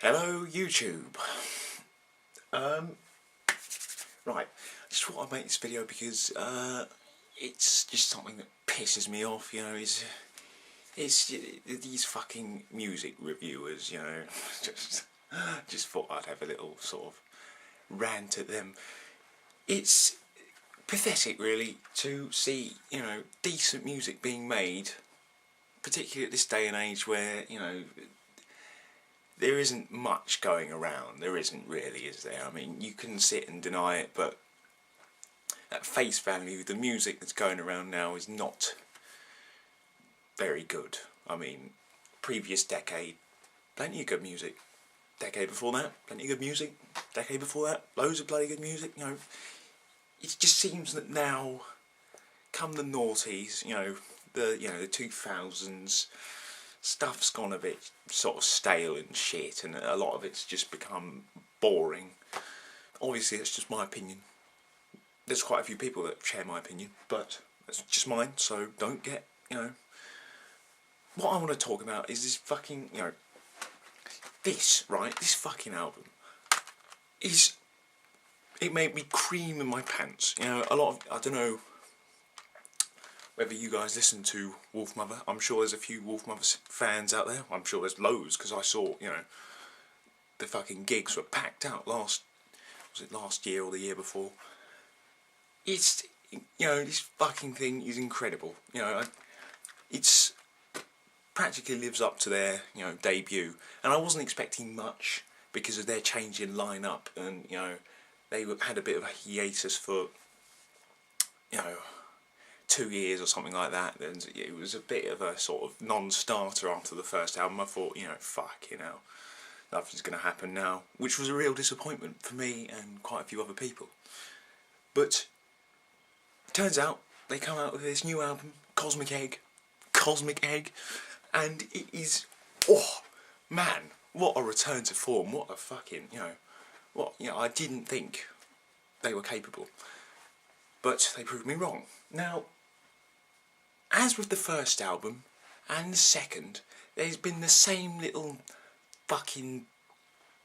Hello YouTube. Right, I just thought I'd make this video because it's just something that pisses me off, you know. It's these fucking music reviewers, you know. just thought I'd have a little sort of rant at them. It's pathetic really to see, you know, decent music being made, particularly at this day and age where, you know, there isn't much going around. There isn't really, is there? I mean, you can sit and deny it, but at face value, the music that's going around now is not very good. I mean, previous decade, plenty of good music. Decade before that, plenty of good music. Decade before that, loads of bloody good music. You know, it just seems that now, come the noughties, you know, the 2000s. Stuff's gone a bit sort of stale and shit, and a lot of it's just become boring. Obviously, it's just my opinion. There's quite a few people that share my opinion, but it's just mine, so don't get, you know. What I want to talk about is this fucking, you know, this fucking album it made me cream in my pants. You know, a lot of, I don't know whether you guys listen to Wolfmother. I'm sure there's a few Wolfmother fans out there. I'm sure there's loads, because I saw, you know, the fucking gigs were packed out last year or the year before. It's, you know, this fucking thing is incredible. You know, it's practically lives up to their, you know, debut. And I wasn't expecting much because of their change in line-up, and, you know, they had a bit of a hiatus for, you know, 2 years or something like that, and it was a bit of a sort of non-starter after the first album. I thought, you know, fuck, you know, nothing's going to happen now, which was a real disappointment for me and quite a few other people. But turns out they come out with this new album, Cosmic Egg, and it is, oh man, what a return to form. What a fucking, you know, I didn't think they were capable, but they proved me wrong. Now, as with the first album and the second, there's been the same little fucking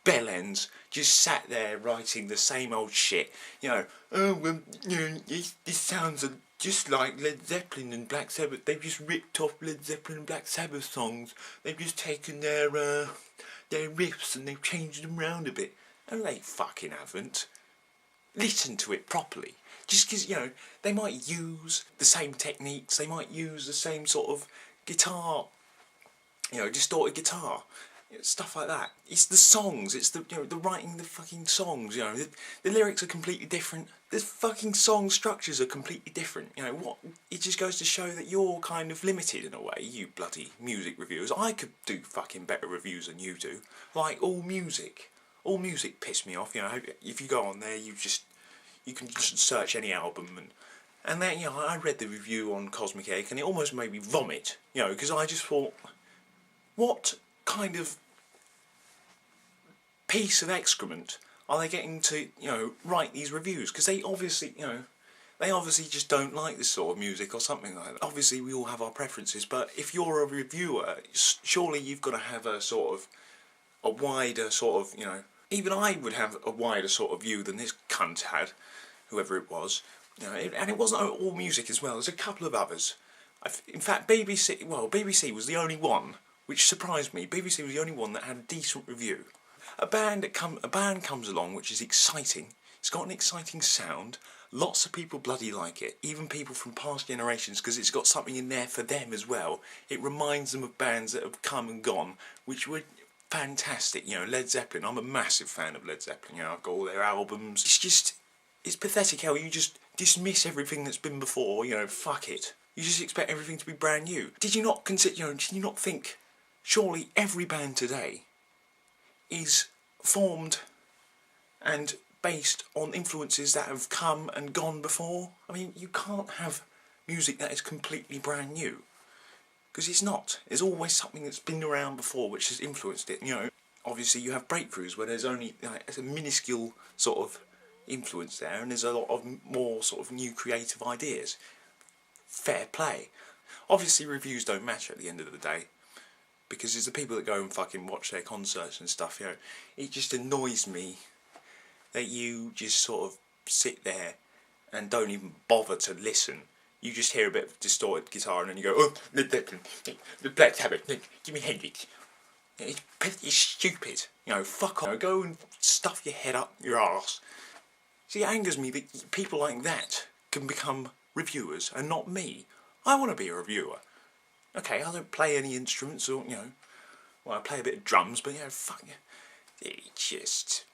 bellends just sat there writing the same old shit. You know, oh well, you know, this sounds just like Led Zeppelin and Black Sabbath. They've just ripped off Led Zeppelin and Black Sabbath songs. They've just taken their riffs and they've changed them around a bit. And they fucking haven't. Listen to it properly. Just because, you know, they might use the same techniques, they might use the same sort of guitar, you know, distorted guitar, you know, stuff like that. It's the songs, it's the, you know, the writing the fucking songs, you know, the lyrics are completely different. The fucking song structures are completely different, you know, what, it just goes to show that you're kind of limited in a way, you bloody music reviewers. I could do fucking better reviews than you do. Like, all music piss me off, you know. If you go on there, you can just search any album, and then, you know, I read the review on Cosmic Egg and it almost made me vomit, you know, because I just thought, what kind of piece of excrement are they getting to, you know, write these reviews? Because they obviously, you know, they obviously just don't like this sort of music or something like that. Obviously we all have our preferences, but if you're a reviewer, surely you've got to have a sort of, a wider sort of, you know, even I would have a wider sort of view than this cunt had, whoever it was. You know, and it wasn't all music as well. There's a couple of others. In fact, BBC was the only one, which surprised me. BBC was the only one that had a decent review. A band comes along which is exciting. It's got an exciting sound. Lots of people bloody like it, even people from past generations, because it's got something in there for them as well. It reminds them of bands that have come and gone, which were fantastic. You know, Led Zeppelin, I'm a massive fan of Led Zeppelin, you know, I've got all their albums. It's pathetic how you just dismiss everything that's been before, you know, fuck it. You just expect everything to be brand new. Did you not consider, you know, did you not think, surely every band today is formed and based on influences that have come and gone before? I mean, you can't have music that is completely brand new. Because it's not. There's always something that's been around before which has influenced it. You know, obviously you have breakthroughs where there's only, like, a minuscule sort of influence there, and there's a lot of more sort of new creative ideas. Fair play. Obviously reviews don't matter at the end of the day. because it's the people that go and fucking watch their concerts and stuff, you know. It just annoys me that you just sort of sit there and don't even bother to listen. You just hear a bit of distorted guitar and then you go, oh, the Black Sabbath, Jimi Hendrix. It's stupid. You know, fuck off. Go and stuff your head up your arse. See, it angers me that people like that can become reviewers and not me. I want to be a reviewer. Okay, I don't play any instruments or, you know, well, I play a bit of drums, but, you know, fuck you. It's just...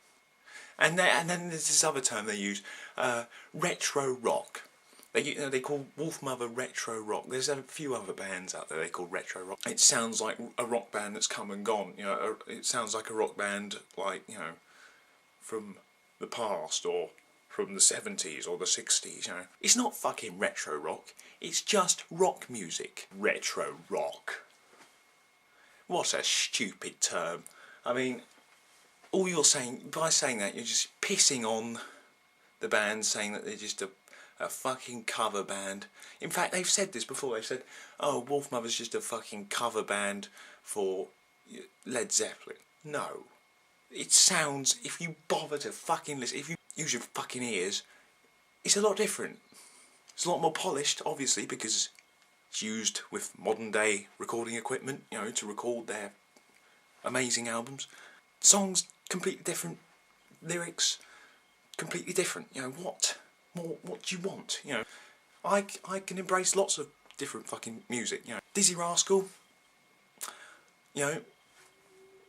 And then there's this other term they use, retro rock. They call Wolfmother retro rock. There's a few other bands out there they call retro rock. It sounds like a rock band that's come and gone. You know, it sounds like a rock band like, you know, from the past or from the 70s or the 60s. You know, it's not fucking retro rock. It's just rock music. Retro rock. What a stupid term. I mean, all you're saying by saying that, you're just pissing on the band, saying that they're just a fucking cover band. In fact, they've said this before. They've said, oh, Wolfmother's just a fucking cover band for Led Zeppelin. No. It sounds, if you bother to fucking listen, if you use your fucking ears, it's a lot different. It's a lot more polished, obviously, because it's used with modern day recording equipment, you know, to record their amazing albums. Songs completely different, lyrics completely different. You know, what do you want? You know, I can embrace lots of different fucking music. You know, Dizzy Rascal. You know,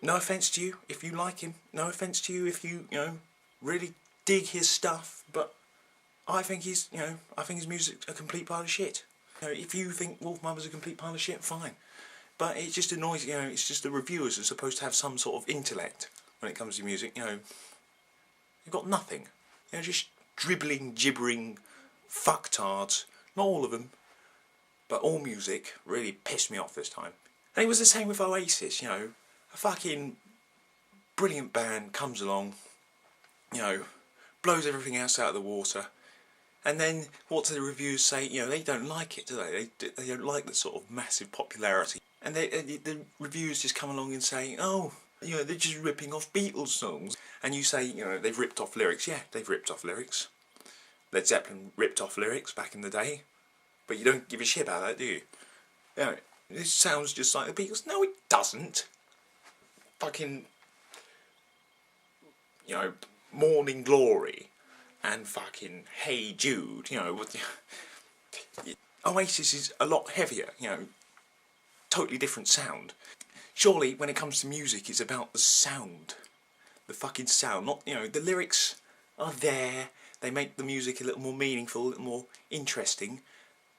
no offence to you if you like him. No offence to you if you really dig his stuff. But I think his music's a complete pile of shit. You know, if you think Wolfmother's a complete pile of shit, fine. But it just annoys, you know, it's just the reviewers are supposed to have some sort of intellect when it comes to music. You know, you've got nothing. You know, just dribbling, gibbering fucktards. Not all of them, but all music really pissed me off this time. And it was the same with Oasis, you know. A fucking brilliant band comes along, you know, blows everything else out of the water. And then what do the reviews say? You know, they don't like it, do they? They don't like the sort of massive popularity. And the reviews just come along and say, oh, you know, they're just ripping off Beatles songs. And you say, you know, they've ripped off lyrics. Yeah, they've ripped off lyrics. Led Zeppelin ripped off lyrics back in the day. But you don't give a shit about that, do you? You know, this sounds just like the Beatles. No, it doesn't. Fucking, you know, Morning Glory and fucking Hey Jude, you know. Oasis is a lot heavier, you know. Totally different sound. Surely, when it comes to music, it's about the sound. The fucking sound. Not, you know, the lyrics are there. They make the music a little more meaningful, a little more interesting.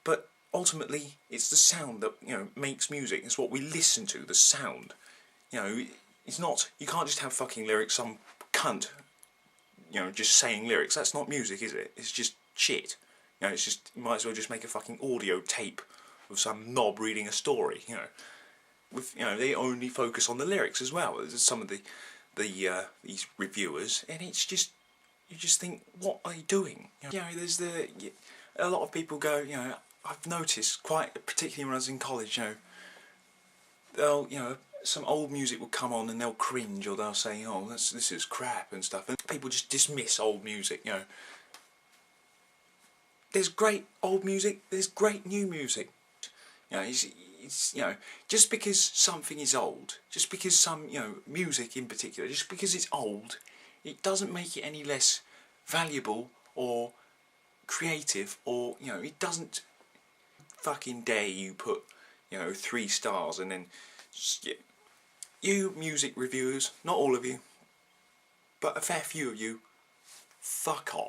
But ultimately, it's the sound that, you know, makes music. It's what we listen to, the sound. You know, it's not, you can't just have fucking lyrics, some cunt, you know, just saying lyrics. That's not music, is it? It's just shit. You know, it's just, you might as well just make a fucking audio tape of some knob reading a story, you know. With, you know, they only focus on the lyrics as well. There's some of these reviewers, and it's just, you just think, what are you doing? You know, there's a lot of people go, you know, I've noticed quite, particularly when I was in college, you know, they'll, you know, some old music will come on and they'll cringe, or they'll say, oh, this is crap and stuff, and people just dismiss old music, you know. There's great old music, there's great new music. You know, it's you know, just because something is old, just because some, you know, music in particular, just because it's old, it doesn't make it any less valuable or creative, or, you know, it doesn't fucking dare you put, you know, 3 stars and then you music reviewers, not all of you, but a fair few of you, fuck off.